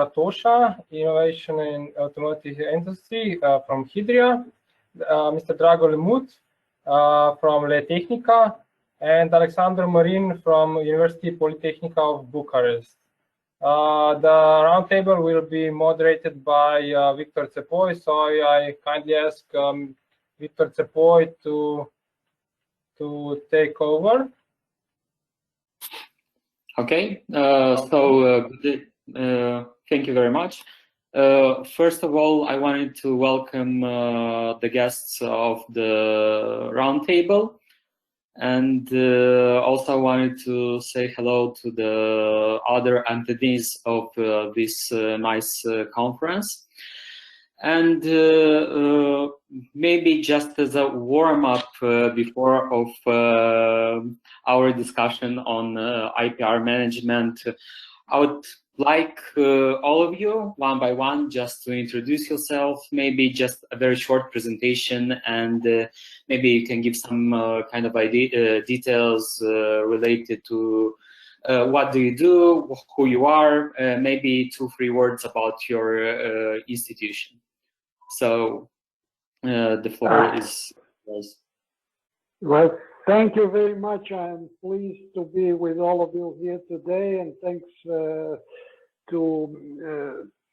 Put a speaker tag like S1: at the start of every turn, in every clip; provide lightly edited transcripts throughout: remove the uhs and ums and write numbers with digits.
S1: Ratoša, Innovation in Automotive Industry from Hidria, Mr. Drago Lemut from Le-Tehnika, and Alexsandru Marin from University POLITEHNICA of Bucharest. The roundtable will be moderated by Victor Cepoi, so I kindly ask Victor Cepoi to take over.
S2: Okay, thank you very much. First of all, I wanted to welcome the guests of the roundtable, and also wanted to say hello to the other attendees of this nice conference. And maybe just as a warm-up before of our discussion on IPR management, I would like all of you, one by one, just to introduce yourself, maybe just a very short presentation, and maybe you can give some kind of details related to what do you do, who you are, maybe 2-3 words about your institution. So the floor is yours.
S3: Well, thank you very much. I'm pleased to be with all of you here today, and thanks to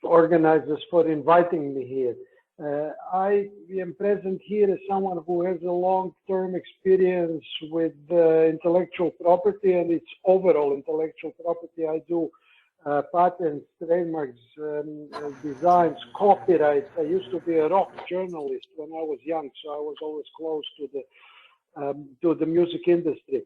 S3: organizers for inviting me here. I am present here as someone who has a long-term experience with intellectual property and its overall intellectual property. I do patents, trademarks, designs, copyrights. I used to be a rock journalist when I was young, so I was always close to the music industry.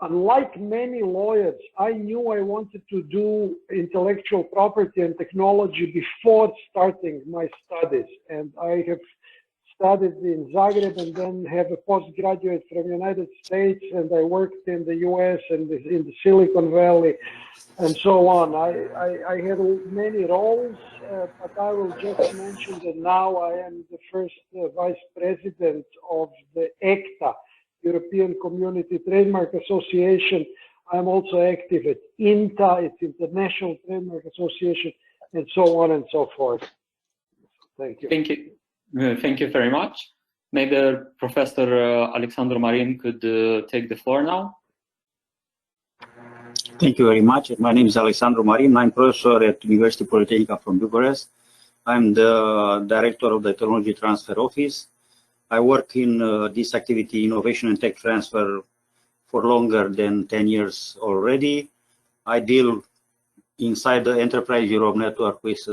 S3: Unlike many lawyers, I knew I wanted to do intellectual property and technology before starting my studies, and I have studied in Zagreb and then have a postgraduate from United States, and I worked in the US and in the Silicon Valley and so on. I had many roles, but I will just mention that now I am the first vice president of the ECTA, European Community Trademark Association. I'm also active at INTA, it's International Trademark Association, and so on and so forth. Thank you.
S2: Thank you. Thank you very much. Maybe Professor Alexsandru Marin could take the floor now.
S4: Thank you very much. My name is Alexsandru Marin. I'm professor at University POLITEHNICA from Bucharest. I'm the director of the Technology Transfer Office. I work in this activity, innovation and tech transfer, for longer than 10 years already. I deal inside the Enterprise Europe network with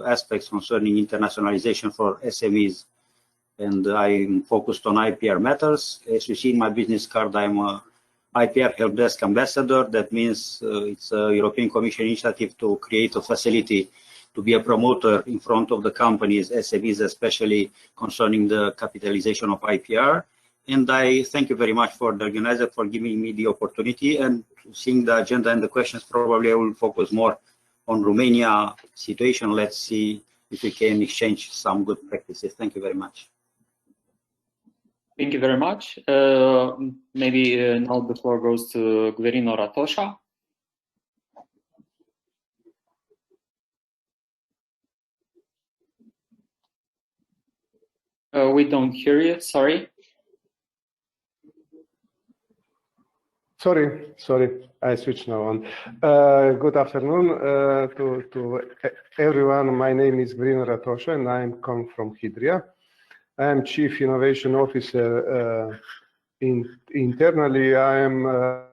S4: aspects concerning internationalization for SMEs, and I'm focused on IPR matters. As you see in my business card, I'm a IPR Helpdesk ambassador. That means it's a European Commission initiative to create a facility to be a promoter in front of the companies, SMEs, especially concerning the capitalization of IPR. And I thank you very much for the organizer for giving me the opportunity, and seeing the agenda and the questions, probably I will focus more on Romania situation. Let's see if we can exchange some good practices. Thank you very much.
S2: Thank you very much. Maybe now the floor goes to Gverino Ratoša. We don't hear you, sorry.
S5: Sorry, I switched now on. Good afternoon to everyone. My name is Gverino Ratoša and I come from Hidria. I am Chief Innovation Officer. Internally, I am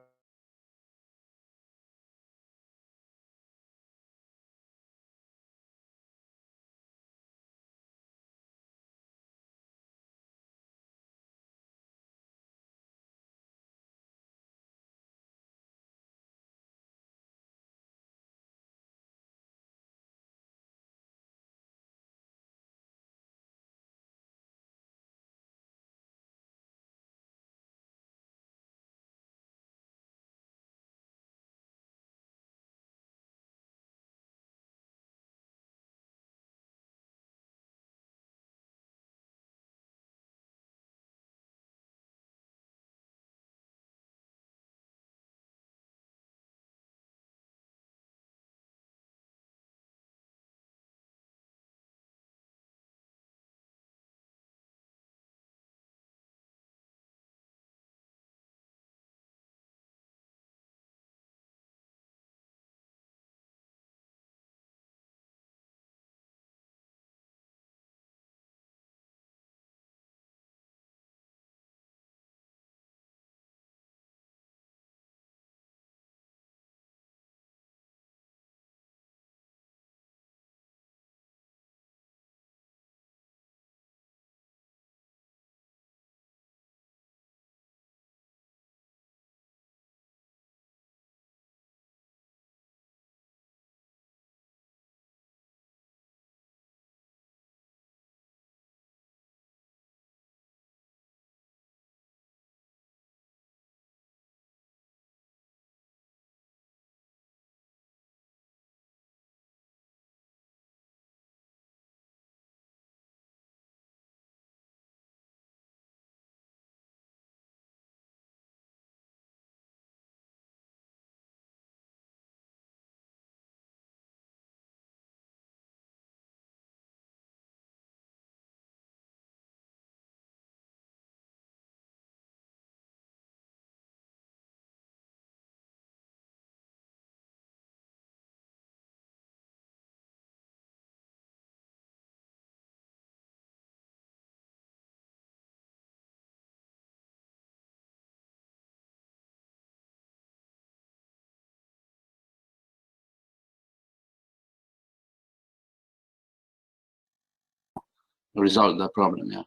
S6: resolve the problem. Yeah,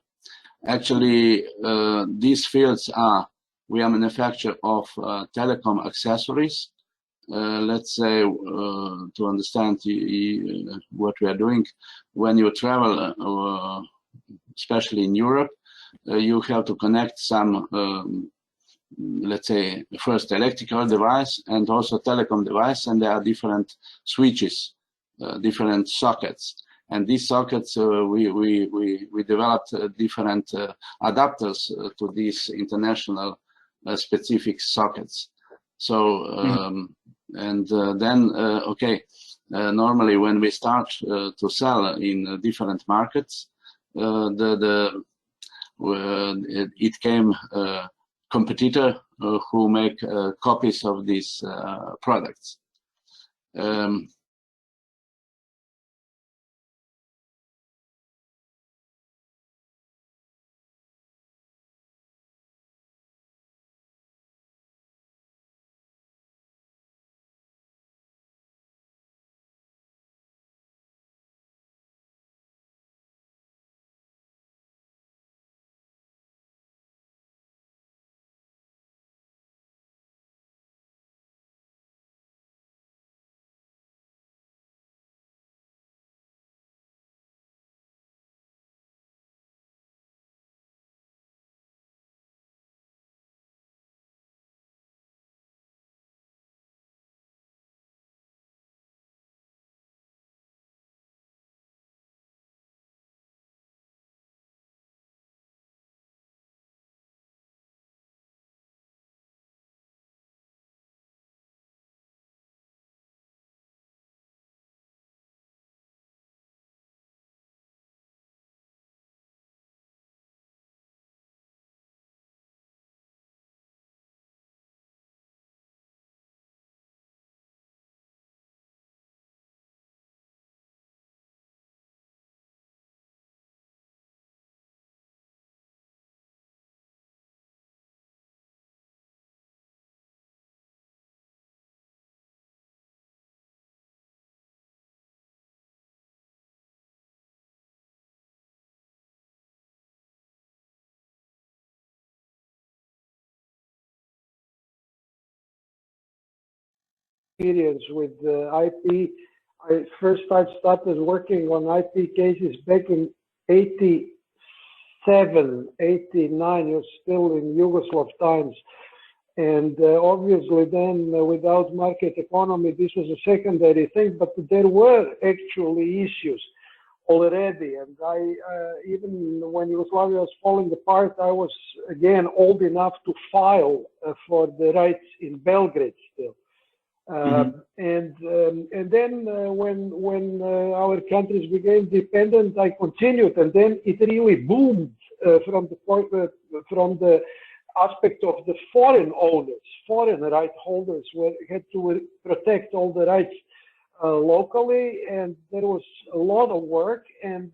S6: actually, these fields are, we are manufacturer of telecom accessories. Let's say, to understand what we are doing, when you travel, especially in Europe, you have to connect some, let's say, first electrical device and also telecom device, and there are different switches, different sockets. And these sockets, we developed different adapters to these international specific sockets. So, okay, normally when we start to sell in different markets, it came competitor who make copies of these products.
S3: Experience with IP. I started working on IP cases back in 87, 89. It was still in Yugoslav times. And obviously then without market economy, this was a secondary thing, but there were actually issues already. And even when Yugoslavia was falling apart, I was again old enough to file for the rights in Belgrade still. And then when our countries became independent, I continued, and then it really boomed from the aspect of the foreign owners, foreign right holders had to protect all the rights locally, and there was a lot of work, and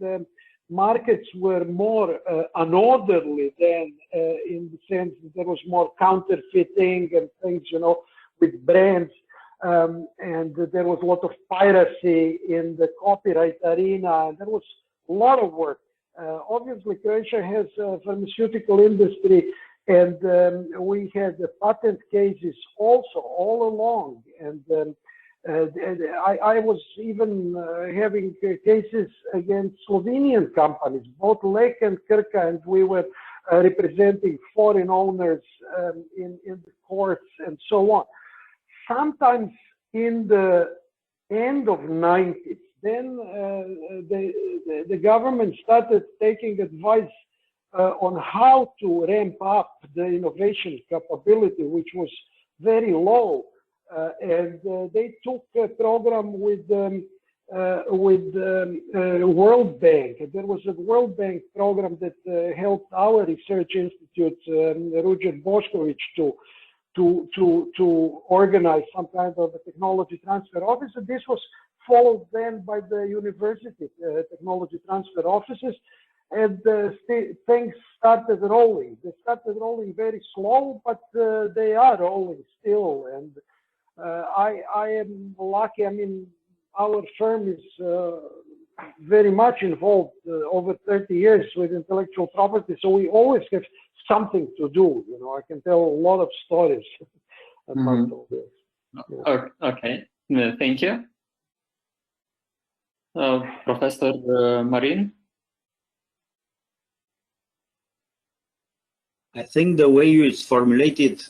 S3: markets were more unorderly than in the sense that there was more counterfeiting and things, you know, with brands. And there was a lot of piracy in the copyright arena, and there was a lot of work. Obviously, Croatia has a pharmaceutical industry, and we had patent cases also all along. And I was even having cases against Slovenian companies, both Lek and Krka, and we were representing foreign owners in the courts and so on. Sometimes in the end of 90s, then the government started taking advice on how to ramp up the innovation capability, which was very low. And they took a program with World Bank. There was a World Bank program that helped our research institute, Ruđer Bošković, to organize some kind of a technology transfer office. And this was followed then by the university technology transfer offices, and things started rolling. They started rolling very slow, but they are rolling still. And I am lucky. I mean, our firm is very much involved over 30 years with intellectual property, so we always have something to do. You know, I can tell a lot of stories about all this.
S2: Yeah. Okay, thank you. Professor Marin?
S4: I think the way you formulated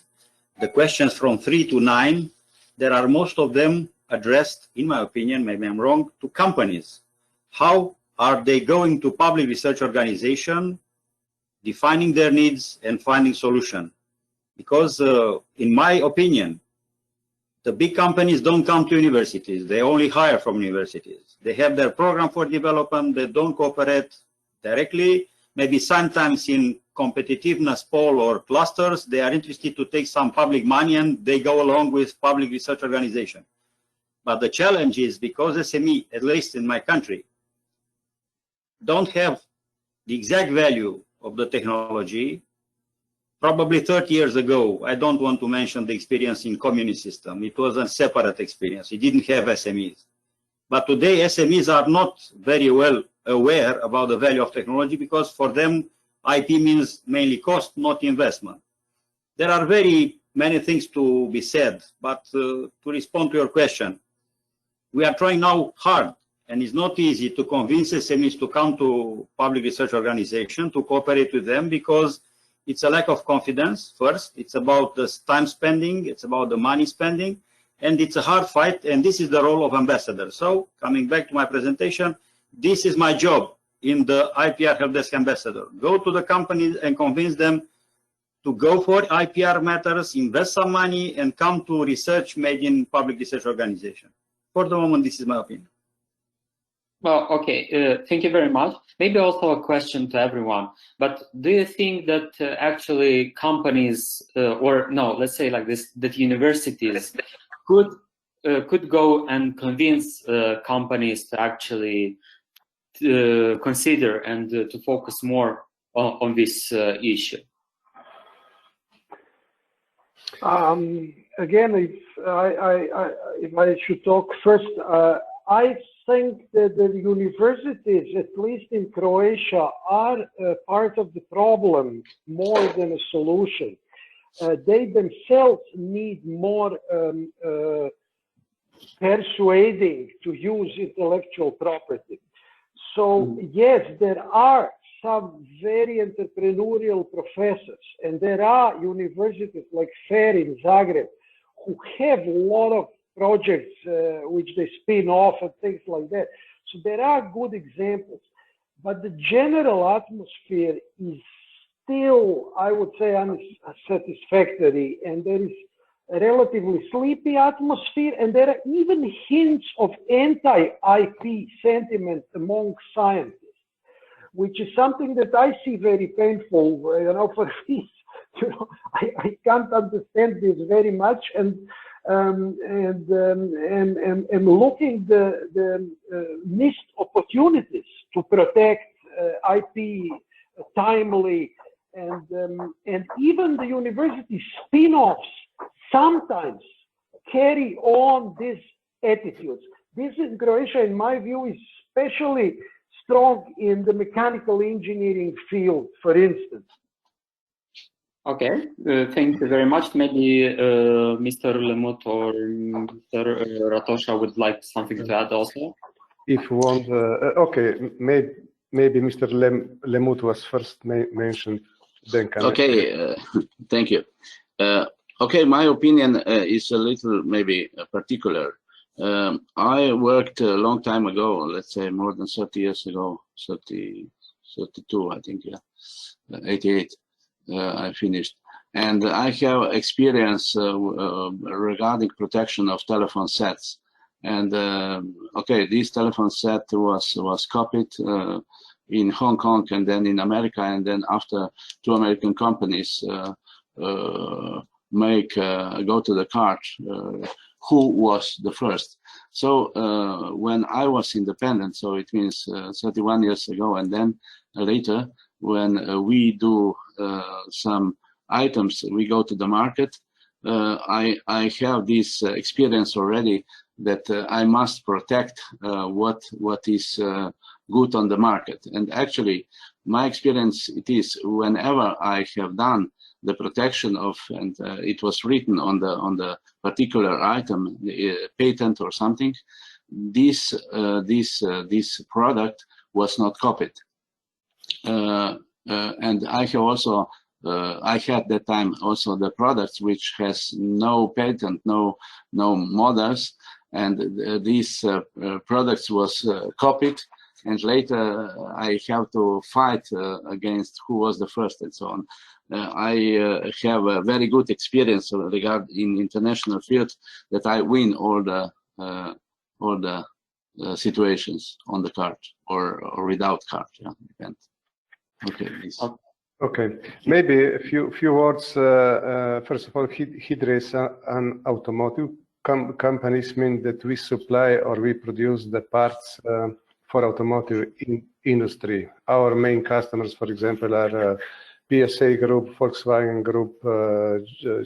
S4: the questions from 3 to 9, there are most of them addressed, in my opinion, maybe I'm wrong, to companies. How are they going to public research organization, defining their needs and finding solution? Because in my opinion, the big companies don't come to universities. They only hire from universities. They have their program for development. They don't cooperate directly. Maybe sometimes in competitiveness poll or clusters, they are interested to take some public money and they go along with public research organization. But the challenge is because SME, at least in my country, don't have the exact value of the technology. Probably 30 years ago, I don't want to mention the experience in communist system. It was a separate experience. It didn't have SMEs. But today, SMEs are not very well aware about the value of technology because for them, IP means mainly cost, not investment. There are very many things to be said, but to respond to your question, we are trying now hard, and it's not easy to convince SMEs to come to public research organization, to cooperate with them, because it's a lack of confidence first. It's about the time spending, it's about the money spending, and it's a hard fight, and this is the role of ambassador. So, coming back to my presentation, this is my job in the IPR Helpdesk ambassador. Go to the companies and convince them to go for IPR matters, invest some money, and come to research made in public research organization. For the moment, this is my opinion.
S2: Well, okay, thank you very much. Maybe also a question to everyone, but do you think that actually companies, or no, let's say like this, that universities could go and convince companies to actually consider and to focus more on this issue?
S3: Again, if I should talk first, I think that the universities, at least in Croatia, are part of the problem more than a solution. They themselves need more persuading to use intellectual property. So yes, there are some very entrepreneurial professors, and there are universities like FAIR in Zagreb who have a lot of projects which they spin off and things like that. So there are good examples, but the general atmosphere is still, I would say, unsatisfactory, and there is a relatively sleepy atmosphere, and there are even hints of anti-IP sentiment among scientists, which is something that I see very painful. You know, for me, you know, I can't understand this very much, and looking the missed opportunities to protect IP timely, and even the university spin-offs sometimes carry on these attitudes. This in Croatia, in my view, is especially strong in the mechanical engineering field, for instance.
S2: Okay, thank you very much. Maybe Mr. Lemut or Mr. Ratoša would like something to add also.
S5: If you want, okay, maybe Mr. Lemut was first mentioned. Then
S6: okay, thank you. Okay, my opinion is a little maybe particular. I worked a long time ago, let's say more than 30 years ago, 32, I think, yeah, 88. I finished, and I have experience regarding protection of telephone sets. And okay, this telephone set was copied in Hong Kong and then in America, and then after 2 American companies go to the cart who was the first. So when I was independent, so it means 31 years ago, and then later when we do some items, we go to the market, I have this experience already that I must protect what is good on the market. And actually, my experience it is whenever I have done the protection of, and it was written on the particular item, patent or something, this product was not copied. And I have also I had that time also the products which has no patent, no models, and these products was copied, and later I have to fight against who was the first and so on. I have a very good experience in international field that I win all the situations on the card or without card. Yeah, depends. Okay. Please.
S5: Okay, maybe a few words. First of all, Hidria is an automotive companies, mean that we supply or we produce the parts for automotive industry. Our main customers, for example, are PSA Group, Volkswagen Group,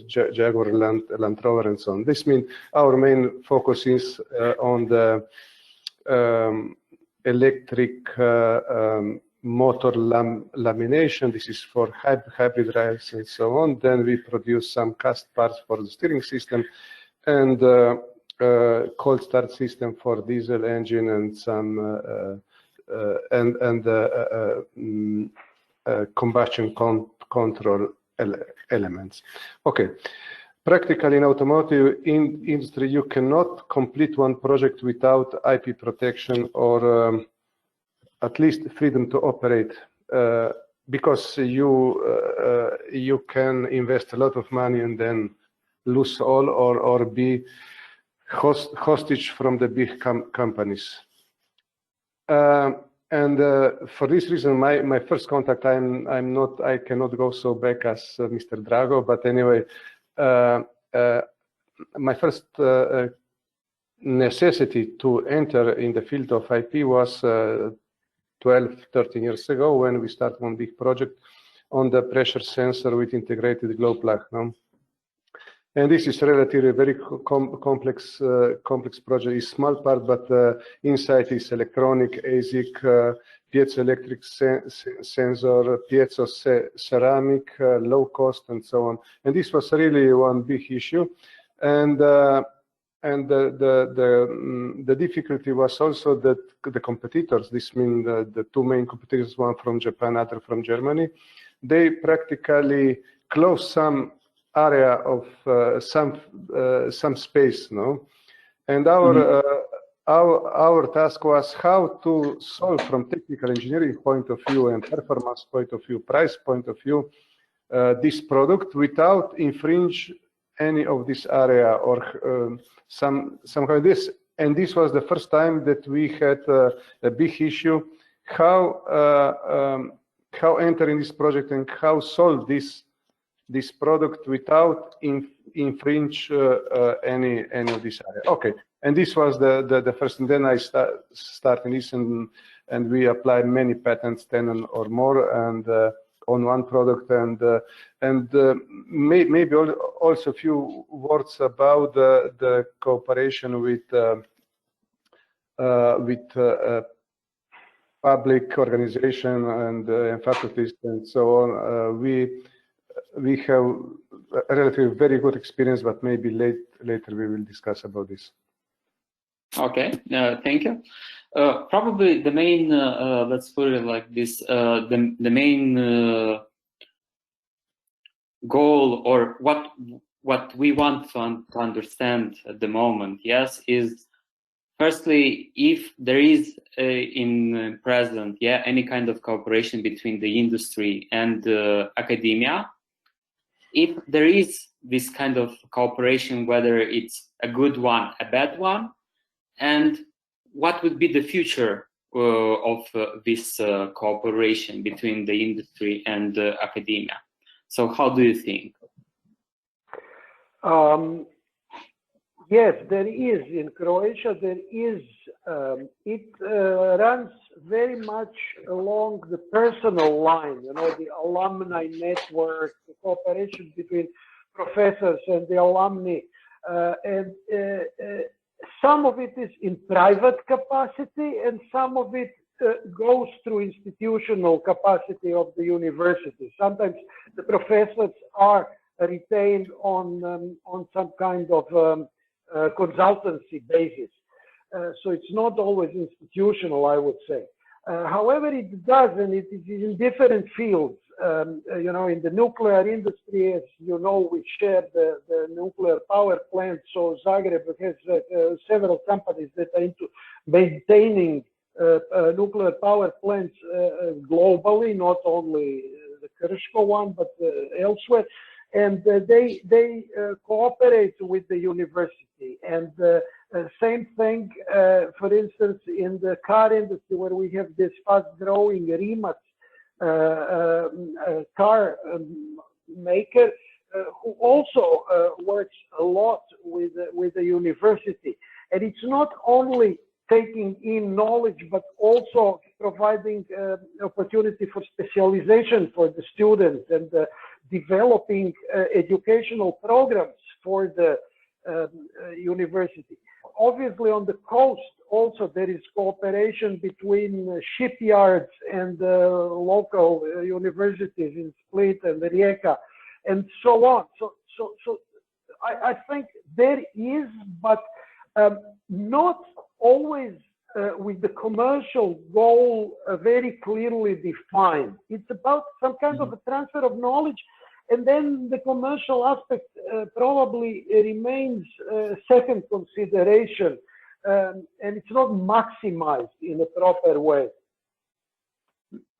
S5: Jaguar, Land Rover, and so on. This means our main focus is on the electric motor lamination. This is for hybrid drives and so on. Then we produce some cast parts for the steering system and cold start system for diesel engine and some combustion control elements. Okay. Practically in automotive industry, you cannot complete one project without IP protection or at least freedom to operate, because you can invest a lot of money and then lose all or be hostage from the big companies. And for this reason, my first contact, I cannot go so back as Mr. Drago, but anyway, my first necessity to enter in the field of IP was 12-13 years ago when we started one big project on the pressure sensor with integrated glow plug. No? And this is relatively very complex project. It's small part, but inside is electronic, ASIC, piezoelectric sensor, piezo ceramic, low cost, and so on. And this was really one big issue. And the difficulty was also that the competitors, this means the two main competitors, one from Japan, other from Germany, they practically closed some area of some space, no? And our task was how to solve from technical engineering point of view and performance point of view, price point of view, this product without infringe any of this area or somehow this. And this was the first time that we had a big issue, how enter in this project and how solve this product without infringe any of this area. Okay, and this was the first, and then I started this, and we applied many patents, 10 or more, and on one product, and maybe also a few words about the cooperation with public organization and faculties and so on. We have a relatively very good experience, but maybe later we will discuss about this.
S2: Okay, thank you. Probably the main, let's put it like this, the main goal, or what we want to understand at the moment, yes, is firstly, if there is in present, yeah, any kind of cooperation between the industry and academia, if there is this kind of cooperation, whether it's a good one, a bad one, and what would be the future of this cooperation between the industry and academia? So how do you think?
S3: Yes, there is. In Croatia, there is. It runs very much along the personal line, you know, the alumni network, the cooperation between professors and the alumni. Some of it is in private capacity, and some of it goes through institutional capacity of the university. Sometimes the professors are retained on some kind of consultancy basis. So it's not always institutional, I would say. However, it does, and it is in different fields. You know, in the nuclear industry, as you know, we share the nuclear power plant. So Zagreb has several companies that are into maintaining nuclear power plants globally, not only the Krško one, but elsewhere. And they cooperate with the university. And same thing, for instance, in the car industry, where we have this fast-growing Rimac car maker, who also works a lot with the university. And it's not only taking in knowledge, but also providing opportunity for specialization for the students and developing educational programs for the university. Obviously, on the coast, also there is cooperation between shipyards and local universities in Split and Rijeka, and so on. So I think there is, but not always with the commercial goal very clearly defined. It's about some kind of a transfer of knowledge, and then the commercial aspect probably remains second consideration, and it's not maximized in a proper way.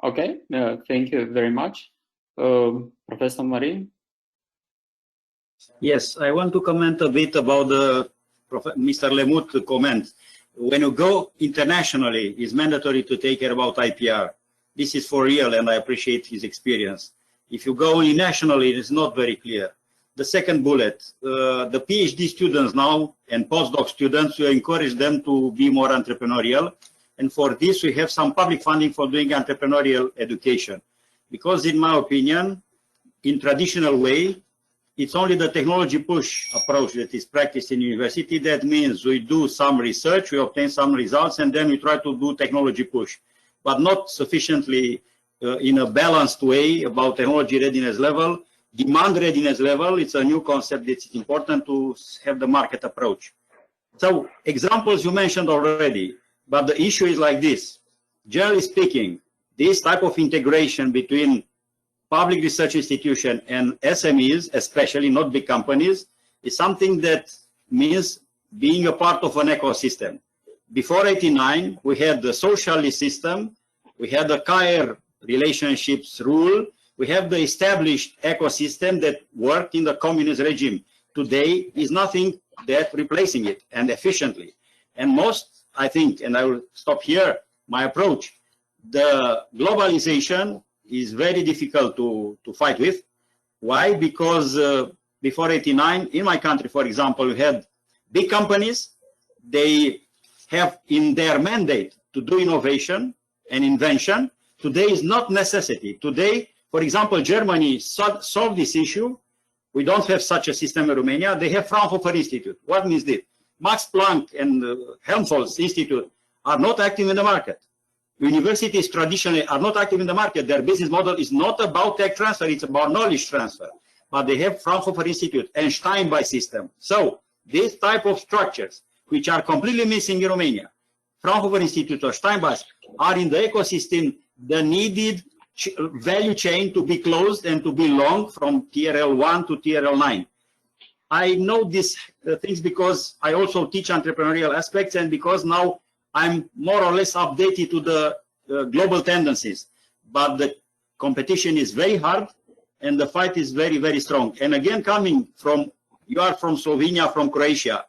S2: Okay, thank you very much. Professor Marin?
S4: Yes, I want to comment a bit about the Mr. Lemut comment. When you go internationally, it's mandatory to take care about IPR. This is for real, and I appreciate his experience. If you go only nationally, it is not very clear. The second bullet, the PhD students now and postdoc students, we encourage them to be more entrepreneurial. And for this, we have some public funding for doing entrepreneurial education. Because in my opinion, in traditional way, it's only the technology push approach that is practiced in university. That means we do some research, we obtain some results, and then we try to do technology push, but not sufficiently in a balanced way about technology readiness level. Demand readiness level, it's a new concept that's important to have the market approach. So examples you mentioned already, but the issue is like this. Generally speaking, this type of integration between public research institution and SMEs, especially not big companies, is something that means being a part of an ecosystem. Before '89, we had the socialist system, we had the CAER relationships rule, we have the established ecosystem that worked in the communist regime. Today is nothing that replacing it, and efficiently. And most, I think, and I will stop here, my approach, the globalization is very difficult to fight with. Why? Because before '89, in my country, for example, we had big companies. They have in their mandate to do innovation and invention. Today is not necessity. Today, for example, Germany solved this issue. We don't have such a system in Romania. They have Fraunhofer Institute. What means this? Max Planck and Helmholtz Institute are not active in the market. Universities traditionally are not active in the market. Their business model is not about tech transfer, it's about knowledge transfer. But they have Fraunhofer Institute and Steinbeis system. So these type of structures, which are completely missing in Romania, Fraunhofer Institute or Steinbeis, are in the ecosystem, the needed value chain to be closed and to be long from TRL 1 to TRL 9. I know these things because I also teach entrepreneurial aspects, and because now I'm more or less updated to the global tendencies. But the competition is very hard and the fight is very, very strong. And again, coming from, you are from Slovenia, from Croatia,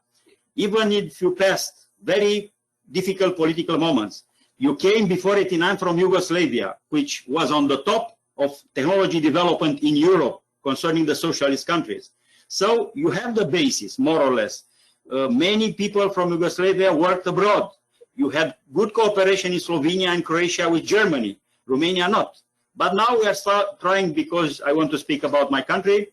S4: even if you passed very difficult political moments, you came before '89 from Yugoslavia, which was on the top of technology development in Europe concerning the socialist countries. So you have the basis, more or less. Many people from Yugoslavia worked abroad. You had good cooperation in Slovenia and Croatia with Germany, Romania not. But now we are trying, because I want to speak about my country,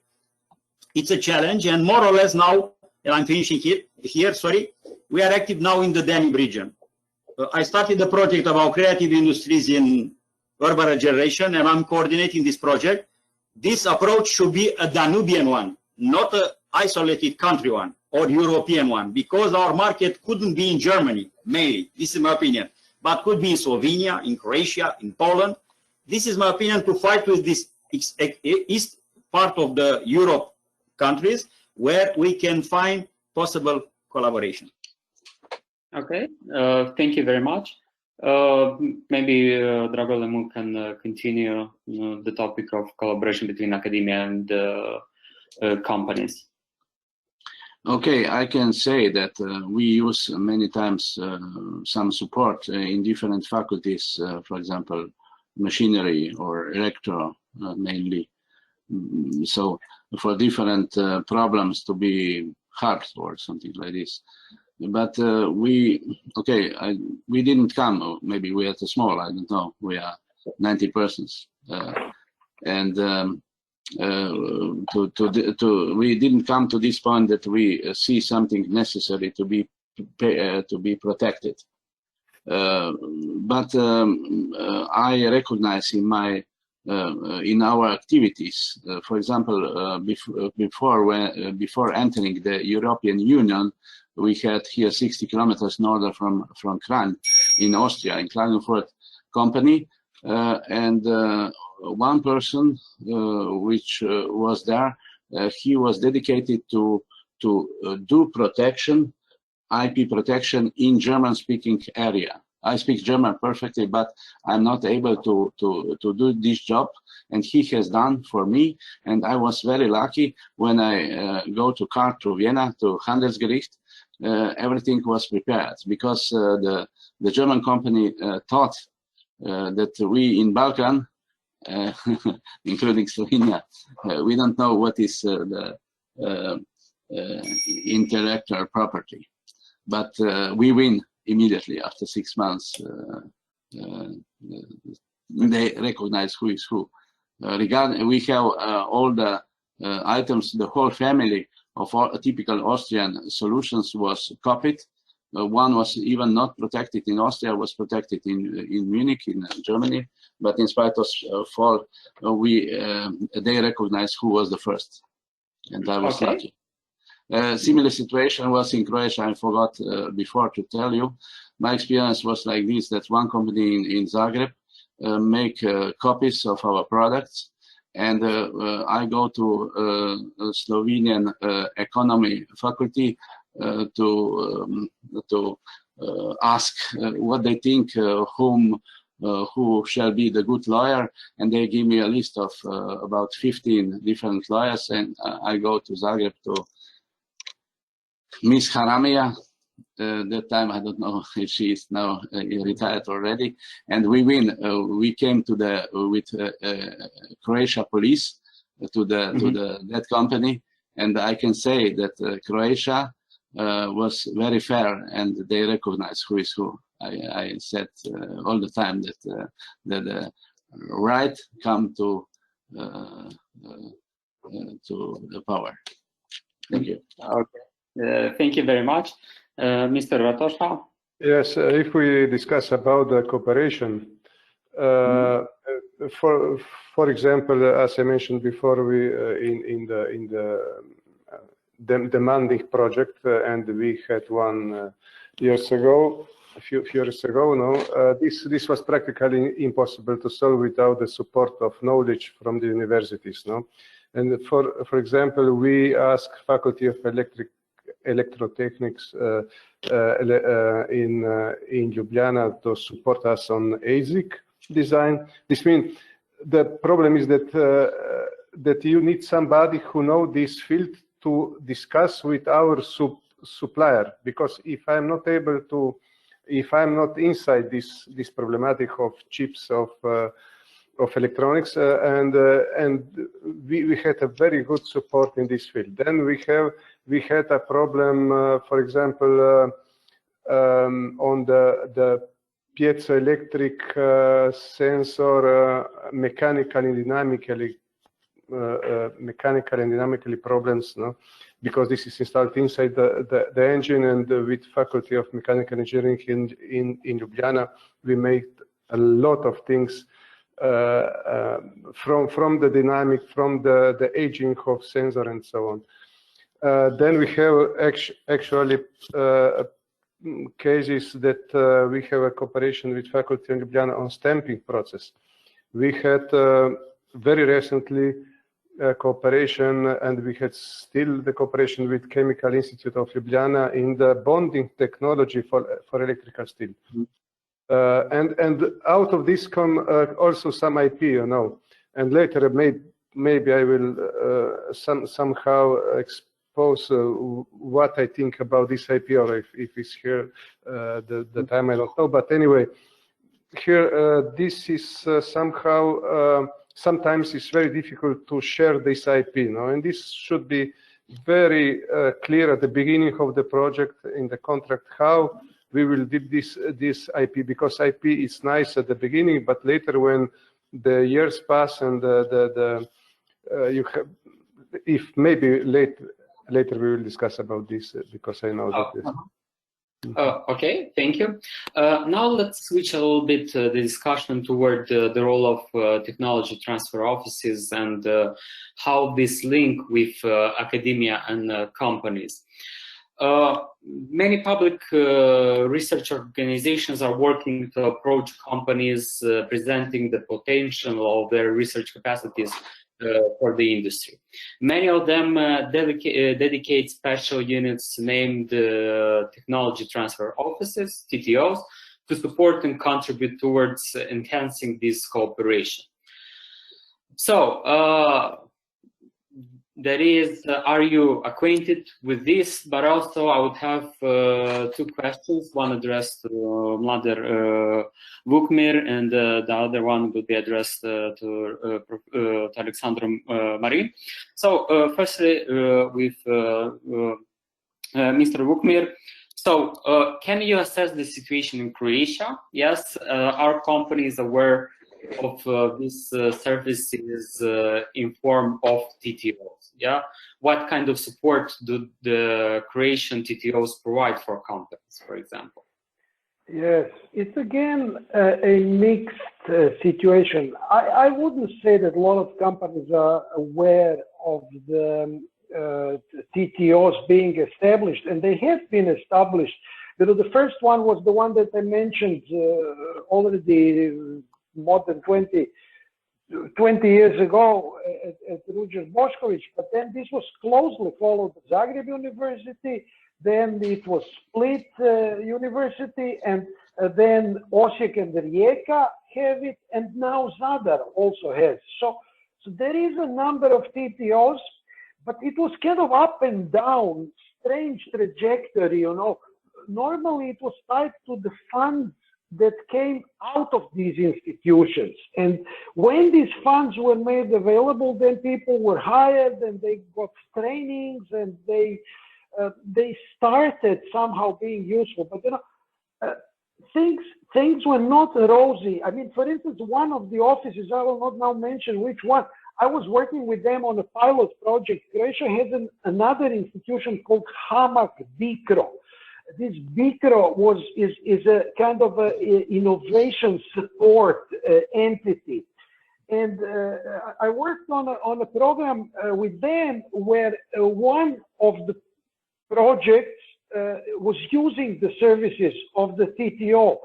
S4: it's a challenge, and more or less now, and I'm finishing here, sorry, we are active now in the Danube region. I started the project about creative industries in urban regeneration, and I'm coordinating this project. This approach should be a Danubian one, not an isolated country one or European one, because our market couldn't be in Germany, mainly. This is my opinion, but could be in Slovenia, in Croatia, in Poland. This is my opinion, to fight with this east part of the Europe countries where we can find possible collaboration.
S2: Okay, thank you very much. Maybe Drago Lemut can continue the topic of collaboration between academia and companies.
S6: Okay, I can say that we use many times some support in different faculties, for example, machinery or electro mainly. So for different problems to be hard or something like this. But we didn't come. Maybe we are too small. I don't know. We are 90 persons, and we didn't come to this point that we see something necessary to be protected. But I recognize in our activities, for example, before entering the European Union, we had here 60 kilometers north from Kranj in Austria, in Klagenfurt company, and one person which was there, he was dedicated to do protection, IP protection in German-speaking area. I speak German perfectly, but I'm not able to do this job, and he has done for me. And I was very lucky when I go to car to Vienna, to Handelsgericht. Everything was prepared because the German company thought that we in Balkan, including Slovenia, we don't know what is the intellectual property, but we win immediately after 6 months. They recognize who is who. We have all the items, the whole family of all typical Austrian solutions was copied. One was even not protected in Austria, was protected in Munich, in Germany. But in spite of fall, they recognized who was the first, and I was lucky. Similar situation was in Croatia. I forgot before to tell you. My experience was like this: that one company in Zagreb make copies of our products, and I go to Slovenian economy faculty to ask what they think, who shall be the good lawyer, and they give me a list of about 15 different lawyers, and I go to Zagreb to Miss Haramia. That time I don't know if she is now retired already, and we win. We came to with Croatia police to that company, and I can say that Croatia was very fair, and they recognize who is who. I said all the time that the right come to the power. Thank you.
S2: Okay. Thank you very much. Mr. Ratoša?
S5: Yes, if we discuss about the cooperation, for example, as I mentioned before, we in the demanding project, and we had one a few years ago. No, this was practically impossible to solve without the support of knowledge from the universities. No, and for example, we ask Faculty of Electrotechnics in Ljubljana to support us on ASIC design. This means the problem is that that you need somebody who knows this field to discuss with our supplier, because if I'm not able to, if I'm not inside this problematic of chips of electronics, and we had a very good support in this field. Then we had a problem, for example, on the piezoelectric sensor, mechanical and dynamically problems, no? because this is installed inside the engine, and with Faculty of Mechanical Engineering in Ljubljana, we made a lot of things from the dynamic, from the aging of sensor and so on. Then we have actually cases that we have a cooperation with Faculty in Ljubljana on stamping process. We had very recently cooperation, and we had still the cooperation with Chemical Institute of Ljubljana in the bonding technology for electrical steel. And out of this come also some IP, you know, and later maybe I will somehow expose what I think about this IP, or if it's here the time, I don't know. But anyway, here this is somehow sometimes it's very difficult to share this IP, you know, and this should be very clear at the beginning of the project in the contract how we will do this IP, because IP is nice at the beginning, but later when the years pass and you have, if maybe later we will discuss about this, because I know that.
S2: Okay, thank you. Now let's switch a little bit the discussion toward the role of technology transfer offices and how this link with academia and companies. Many public research organizations are working to approach companies presenting the potential of their research capacities for the industry. Many of them dedicate special units named Technology Transfer Offices, TTOs, to support and contribute towards enhancing this cooperation. So, that is, are you acquainted with this? But also I would have two questions, one addressed to Mladen Vukmir, and the other one would be addressed to Alexsandru Marin. So firstly, with Mr. Vukmir, so can you assess the situation in Croatia? Yes, our company is aware of this services in form of TTOs. Yeah, what kind of support do the Croatian TTOs provide for companies, for example?
S3: Yes, it's again a mixed situation. I wouldn't say that a lot of companies are aware of the TTOs being established, and they have been established. You know, the first one was the one that I mentioned already more than 20 years ago at Ruđer Bošković, but then this was closely followed by Zagreb University, then it was Split University, and then Osijek and Rijeka have it, and now Zadar also has. So there is a number of TTOs, but it was kind of up and down, strange trajectory, you know. Normally it was tied to the funds that came out of these institutions, and when these funds were made available, then people were hired and they got trainings and they started somehow being useful. But you know, things were not rosy. I mean, for instance, one of the offices, I will not now mention which one, I was working with them on a pilot project. Croatia has another institution called Hamag Bicro. This Bicro is a kind of a innovation support entity, and I worked on a program with them where one of the projects was using the services of the TTO.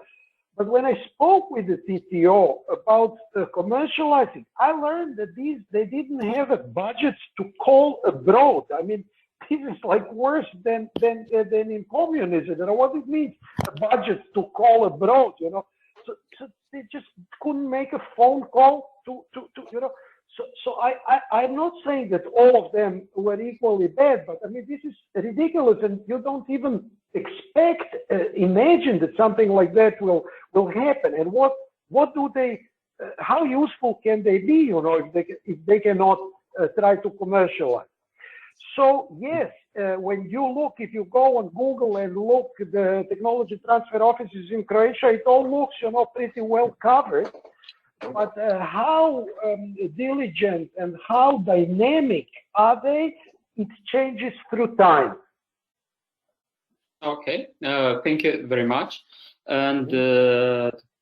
S3: But when I spoke with the TTO about commercializing, I learned that they didn't have a budget to call abroad. I mean, this is like worse than in communism. You know what it means? A budget to call abroad. You know, so they just couldn't make a phone call to you know. So I'm not saying that all of them were equally bad, but I mean, this is ridiculous, and you don't even expect, imagine that something like that will happen. And what do they? How useful can they be? You know, if they cannot try to commercialize. So yes, when you look, if you go on Google and look the technology transfer offices in Croatia, it all looks, you know, pretty well covered. But how diligent and how dynamic are they? it changes through time.
S2: Okay, thank you very much. And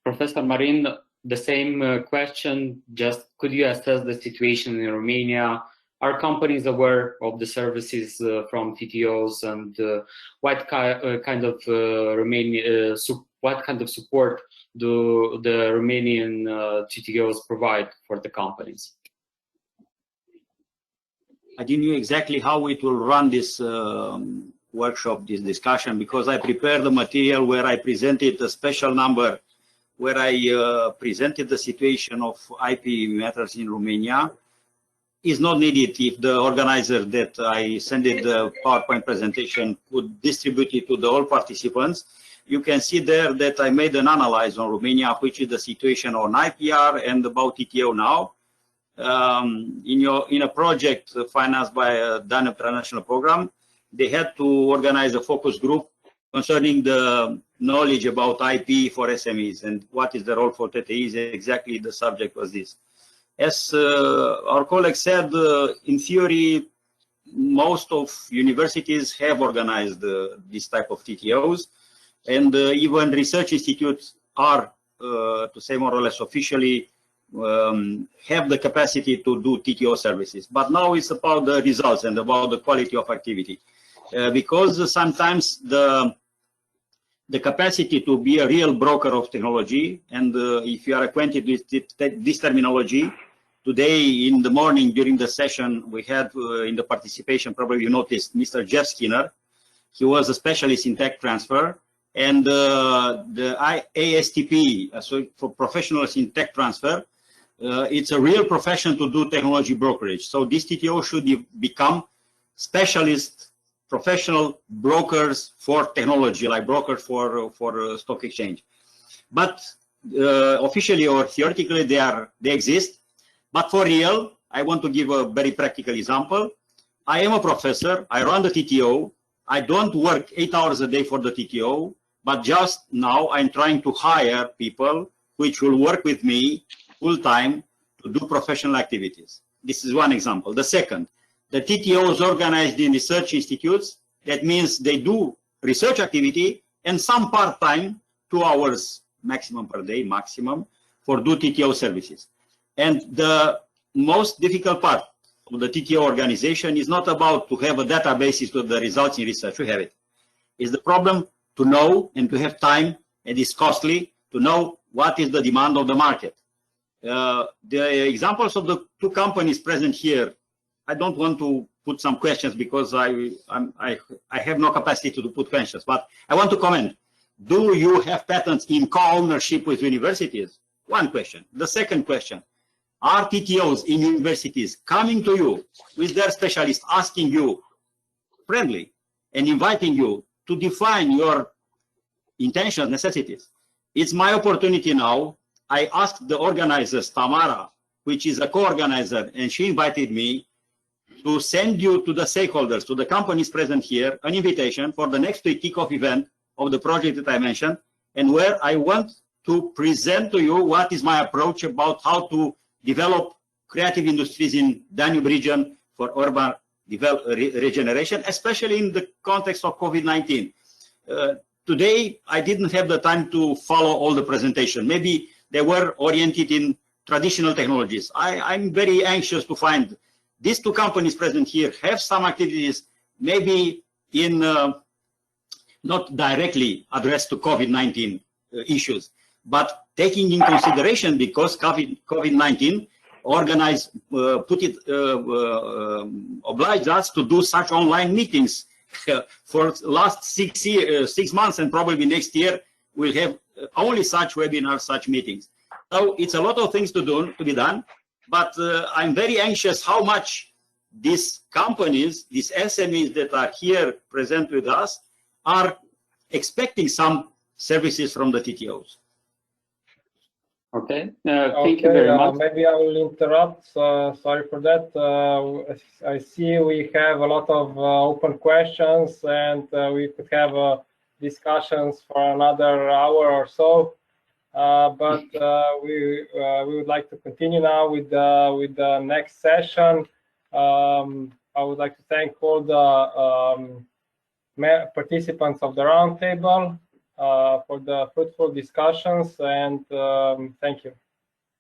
S2: Professor Marin, the same question, just could you assess the situation in Romania? Are companies aware of the services from TTOs, and what kind of what kind of support do the Romanian TTOs provide for the companies?
S4: I didn't know exactly how it will run this workshop, this discussion, because I prepared the material where I presented a special number where I presented the situation of IP matters in Romania. Is not needed if the organizer that I sent it the PowerPoint presentation could distribute it to the all participants. You can see there that I made an analysis on Romania, which is the situation on IPR and about TTO now. In a project financed by a Danube International Program, they had to organize a focus group concerning the knowledge about IP for SMEs and what is the role for TTEs. Exactly the subject was this. As our colleague said, in theory, most of universities have organized this type of TTOs, and even research institutes are, to say more or less officially, have the capacity to do TTO services. But now it's about the results and about the quality of activity, because sometimes the capacity to be a real broker of technology, and if you are acquainted with this terminology, today in the morning during the session we had in the participation, probably you noticed Mr. Jeff Skinner. He was a specialist in tech transfer, and the ASTP, so for professionals in tech transfer, it's a real profession to do technology brokerage. So this TTO should become specialist professional brokers for technology, like brokers for stock exchange. But officially or theoretically they exist. But for real, I want to give a very practical example. I am a professor, I run the TTO, I don't work 8 hours a day for the TTO, but just now I'm trying to hire people which will work with me full time to do professional activities. This is one example. The second, the TTOs organized in research institutes, that means they do research activity and some part-time, 2 hours maximum per day, maximum, for do TTO services. And the most difficult part of the TTO organization is not about to have a database to the results in research, we have it. It's the problem to know and to have time, and it's costly to know what is the demand of the market. The examples of the two companies present here, I don't want to put some questions because I have no capacity to put questions, but I want to comment. Do you have patents in co-ownership with universities? One question. The second question, are TTOs in universities coming to you with their specialists, asking you friendly and inviting you to define your intentions, necessities? It's my opportunity now. I asked the organizers, Tamara, which is a co-organizer, and she invited me to send you to the stakeholders, to the companies present here, an invitation for the next week kickoff event of the project that I mentioned, and where I want to present to you what is my approach about how to develop creative industries in Danube region for urban regeneration, especially in the context of COVID-19. Today, I didn't have the time to follow all the presentation. Maybe they were oriented in traditional technologies. I'm very anxious to find these two companies present here have some activities, maybe in not directly addressed to COVID-19 issues, but taking in consideration because COVID-19 organized, obliged us to do such online meetings for last 6 months, and probably next year we'll have only such webinars, such meetings. So it's a lot of things to be done, but I'm very anxious how much these companies, these SMEs that are here present with us, are expecting some services from the TTOs.
S2: Okay, thank you very much.
S1: Maybe I will interrupt. Sorry for that. I see we have a lot of open questions, and we could have discussions for another hour or so. But we would like to continue now with the next session. I would like to thank all the participants of the roundtable for the fruitful discussions, and thank you.